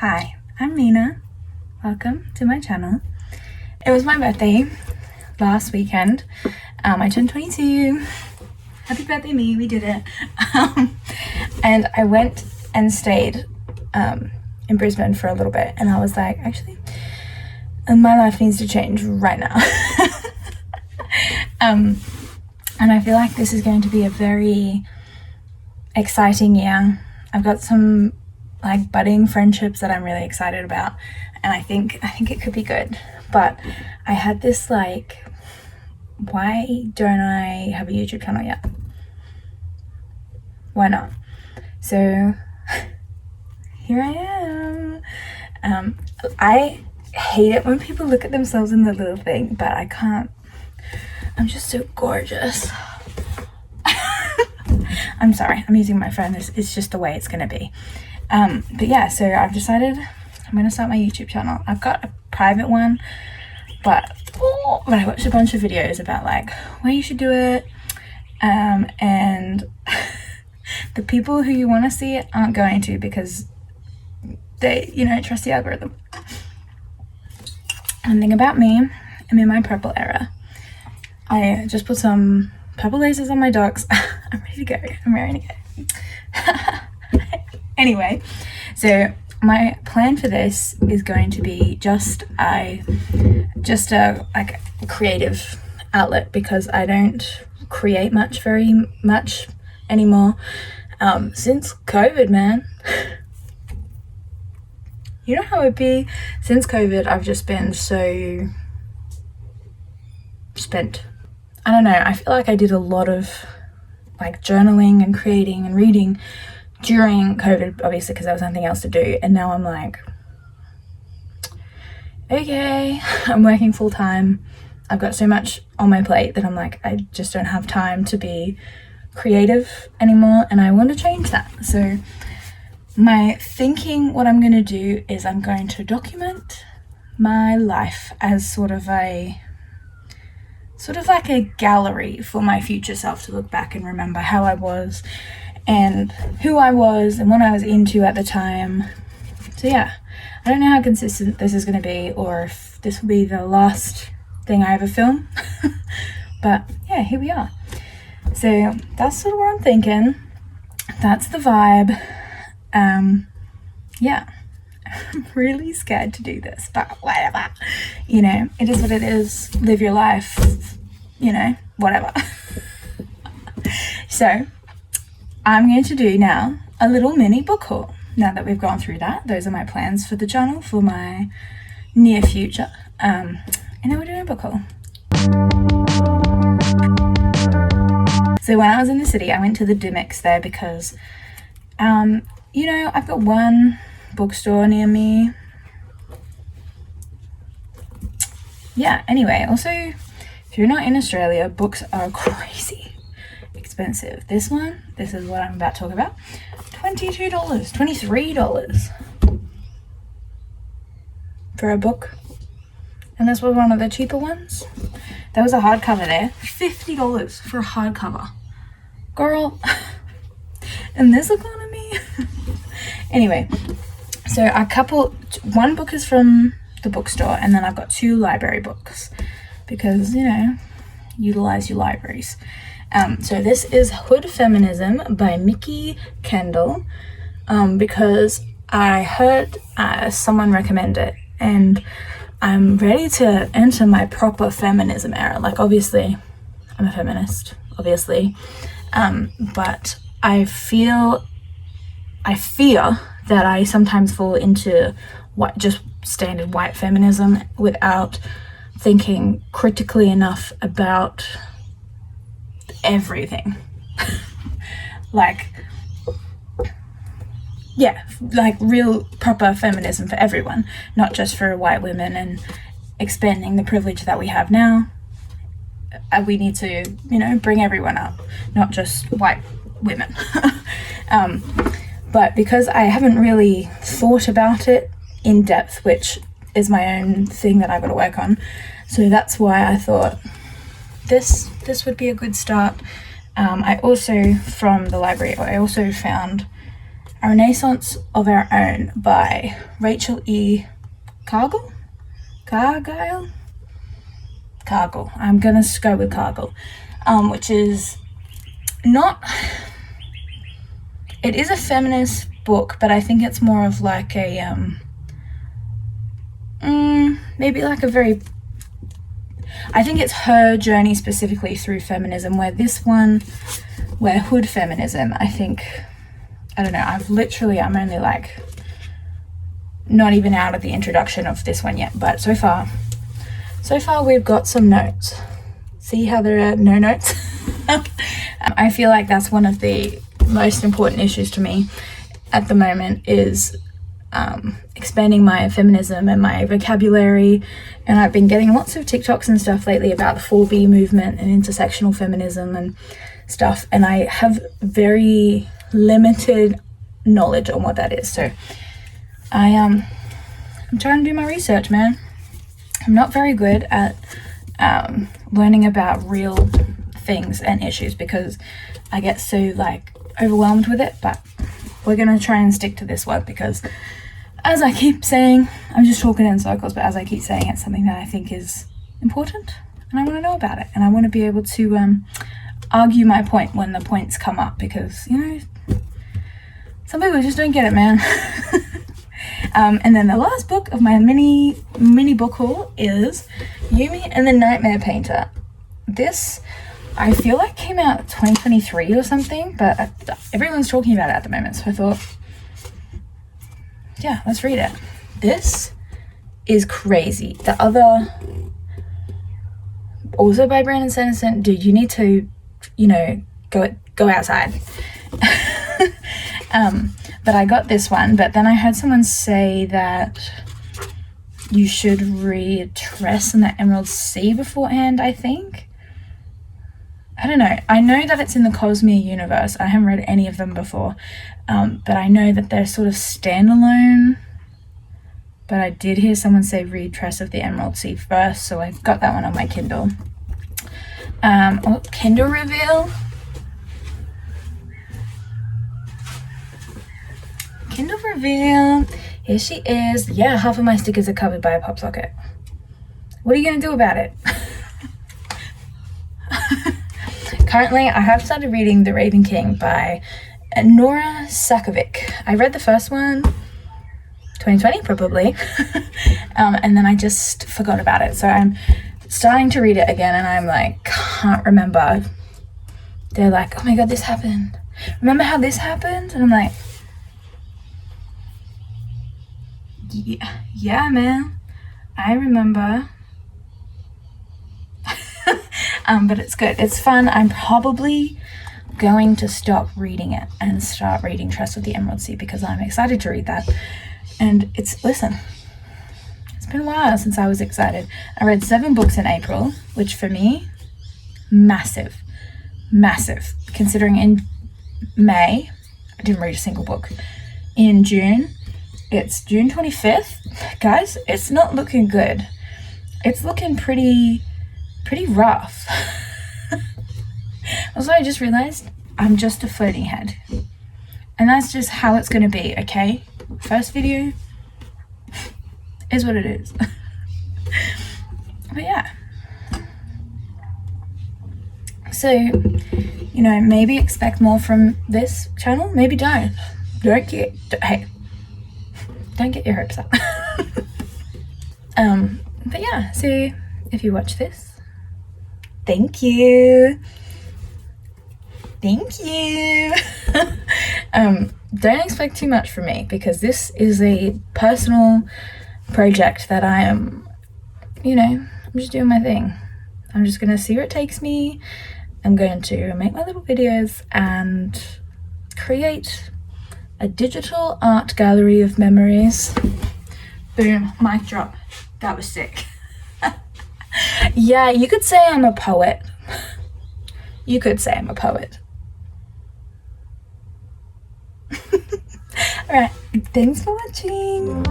Hi, I'm Mina. Welcome to my channel. It was my birthday last weekend. I turned 22. Happy birthday me, we did it. And I went and stayed in Brisbane for a little bit, and I was like, actually, my life needs to change right now. And I feel like this is going to be a very exciting year. I've got some like budding friendships that I'm really excited about, and I think it could be good. But I had this like, why don't I have a YouTube channel yet? Why not? So here I am. I hate it when people look at themselves in the little thing, but I can't. I'm just so gorgeous. I'm sorry, I'm using my phone. It's just the way it's gonna be. But yeah, so I've decided I'm gonna start my YouTube channel. I've got a private one, but I watched a bunch of videos about like where you should do it, and the people who you want to see it aren't going to, because they, trust the algorithm. One thing about me, I'm in my purple era. I just put some purple laces on my dogs. I'm ready to go. I'm ready to go. Anyway, so my plan for this is going to be just a like creative outlet, because I don't create very much anymore since COVID, man. You know how it be? Since COVID, I've just been so spent. I don't know, I feel like I did a lot of like journaling and creating and reading during COVID, obviously, because there was nothing else to do. And now I'm like, okay, I'm working full time. I've got so much on my plate that I'm like, I just don't have time to be creative anymore, and I want to change that. So my thinking, what I'm going to do is I'm going to document my life as sort of like a gallery for my future self to look back and remember how I was and who I was and what I was into at the time. So yeah, I don't know how consistent this is going to be, or if this will be the last thing I ever film. But yeah, here we are. So that's sort of what I'm thinking. That's the vibe. Yeah, I'm really scared to do this, but whatever. It is what it is. Live your life, whatever. So I'm going to do now a little mini book haul. Now that we've gone through that, those are my plans for the channel for my near future. And now we're doing a book haul. So when I was in the city, I went to the Dimmicks there because, I've got one bookstore near me. Yeah, anyway, also, if you're not in Australia, books are crazy expensive. This is what I'm about to talk about. $22, $23 for a book. And this was one of the cheaper ones. There was a hardcover there. $50 for a hardcover. Girl, in this economy. Anyway, so one book is from the bookstore, and then I've got 2 library books because, utilize your libraries. So this is Hood Feminism by Mickey Kendall, because I heard someone recommend it, and I'm ready to enter my proper feminism era. Like, obviously, I'm a feminist, obviously, but I fear that I sometimes fall into just standard white feminism without thinking critically enough about everything. like real proper feminism for everyone, not just for white women, and expanding the privilege that we have now. We need to, bring everyone up, not just white women. But because I haven't really thought about it in depth, which is my own thing that I've got to work on, so that's why I thought this would be a good start. I also, from the library, I also found A Renaissance of Our Own by Rachel E. Cargill? Cargill? I'm gonna go with Cargill. Which is not... It is a feminist book, but I think it's more of like a... maybe like a very... I think it's her journey specifically through feminism, where hood feminism, I think... I don't know, I'm only like not even out of the introduction of this one yet, but so far we've got some notes. See how there are no notes? I feel like that's one of the most important issues to me at the moment is expanding my feminism and my vocabulary, and I've been getting lots of TikToks and stuff lately about the 4B movement and intersectional feminism and stuff, and I have very limited knowledge on what that is, so I'm trying to do my research, man. I'm not very good at learning about real things and issues because I get so like overwhelmed with it, but we're gonna try and stick to this one because, as I keep saying, I'm just talking in circles, but as I keep saying, it's something that I think is important and I want to know about it, and I want to be able to argue my point when the points come up, because some people just don't get it, man. And then the last book of my mini book haul is Yumi and the Nightmare Painter. This, I feel like came out 2023 or something, but everyone's talking about it at the moment, so I thought, yeah, let's read it. This is crazy. The other, also by Brandon Sanderson, dude, you need to, go outside. But I got this one, but then I heard someone say that you should read Tress and the Emerald Sea beforehand, I think. I don't know. I know that it's in the Cosmere universe. I haven't read any of them before, but I know that they're sort of standalone. But I did hear someone say read Tress of the Emerald Sea first, so I got that one on my Kindle. Kindle reveal. Kindle reveal. Here she is. Yeah, half of my stickers are covered by a pop socket. What are you going to do about it? Currently, I have started reading The Raven King by Nora Sakovic. I read the first one, 2020 probably, and then I just forgot about it. So I'm starting to read it again, and I'm like, can't remember. They're like, oh my god, this happened. Remember how this happened? And I'm like, yeah, man, I remember. But it's good. It's fun. I'm probably going to stop reading it and start reading Trust of the Emerald Sea because I'm excited to read that. And it's been a while since I was excited. I read 7 books in April, which for me, massive, considering in May, I didn't read a single book. In June, it's June 25th. Guys, it's not looking good. It's looking pretty rough. Also, I just realized I'm just a floating head. And that's just how it's going to be, okay? First video is what it is. But yeah. So, maybe expect more from this channel. Maybe don't. Don't get your hopes up. But yeah, so if you watch this, thank you. Don't expect too much from me because this is a personal project that I am, I'm just doing my thing. I'm just going to see where it takes me. I'm going to make my little videos and create a digital art gallery of memories. Boom, mic drop. That was sick. Yeah, you could say I'm a poet. You could say I'm a poet. Alright, thanks for watching.